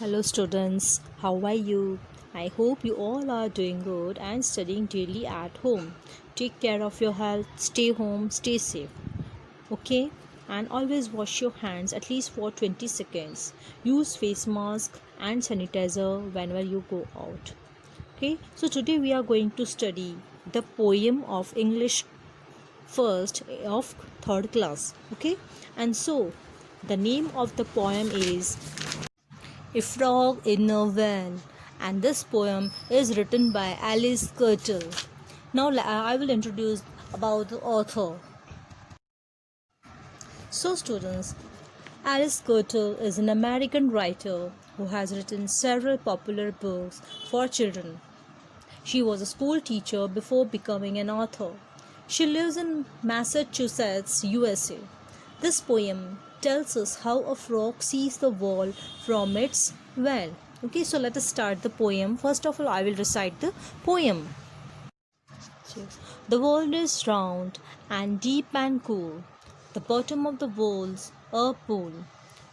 Hello, students. How are you? I hope you all are doing good and studying daily at home. Take care of your health, stay home, stay safe. Okay? And always wash your hands at least for 20 seconds. Use face mask and sanitizer whenever you go out. Okay? So, today we are going to study the poem of English first of third class. Okay? And so, the name of the poem is A Frog in a Van, and this poem is written by Alice Curtle. Now I will introduce about the author. So students, Alice Curtle is an American writer who has written several popular books for children. She was a school teacher before becoming an author. She lives in Massachusetts, USA. This poem tells us how a frog sees the world from its well. Okay, so let us start the poem. First of all, I will recite the poem. The world is round and deep and cool. The bottom of the world's a pool,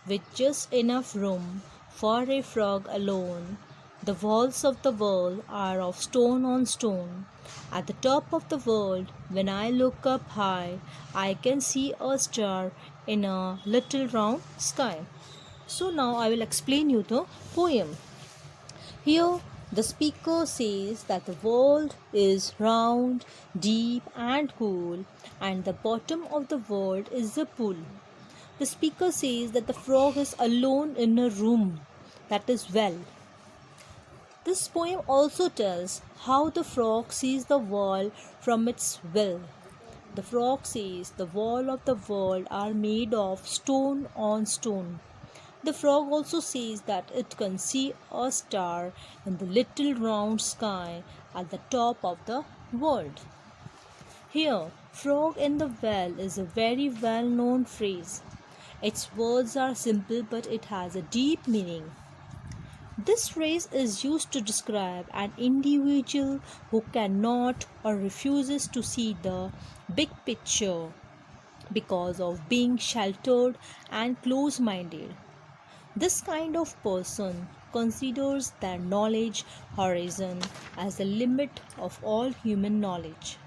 with just enough room for a frog alone. The walls of the world are of stone on stone. At the top of the world, when I look up high, I can see a star in a little round sky. So now I will explain you the poem. Here, the speaker says that the world is round, deep, and cool, and the bottom of the world is the pool. The speaker says that the frog is alone in a room that is well. This poem also tells how the frog sees the world from its will. The frog says the wall of the world are made of stone on stone. The frog also says that it can see a star in the little round sky at the top of the world. Here, frog in the well is a very well known phrase. Its words are simple but it has a deep meaning. This phrase is used to describe an individual who cannot or refuses to see the big picture because of being sheltered and close minded. This kind of person considers their knowledge horizon as the limit of all human knowledge.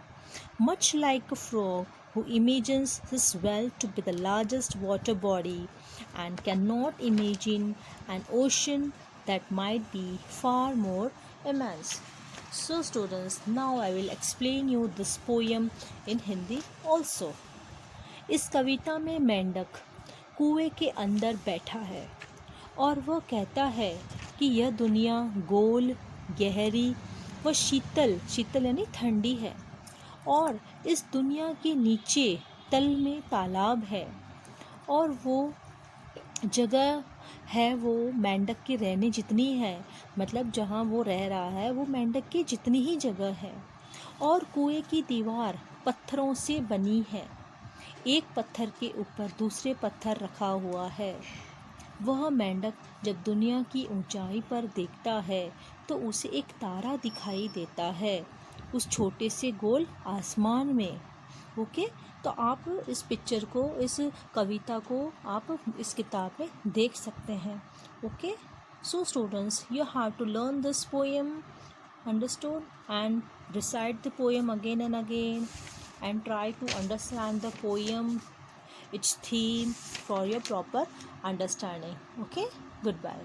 Much like a frog who imagines his well to be the largest water body and cannot imagine an ocean that might be far more immense. So students, now I will explain you this poem in Hindi also. इस कविता में मेंढक कुएं के अंदर बैठा है और वह कहता है कि यह दुनिया गोल, गहरी व शीतल शीतल यानी ठंडी है और इस दुनिया के नीचे तल में तालाब है और वो जगह है वो मेंढक के रहने जितनी है, मतलब जहाँ वो रह रहा है वो मेंढक की जितनी ही जगह है और कुएं की दीवार पत्थरों से बनी है। एक पत्थर के ऊपर दूसरे पत्थर रखा हुआ है। वह मेंढक जब दुनिया की ऊंचाई पर देखता है तो उसे एक तारा दिखाई देता है उस छोटे से गोल आसमान में। ओके, तो आप इस पिक्चर को, इस कविता को आप इस किताब में देख सकते हैं। Okay, so students, you have to learn this poem, understood, and recite the poem again and again and try to understand the poem, its theme, for your proper understanding. Okay, goodbye.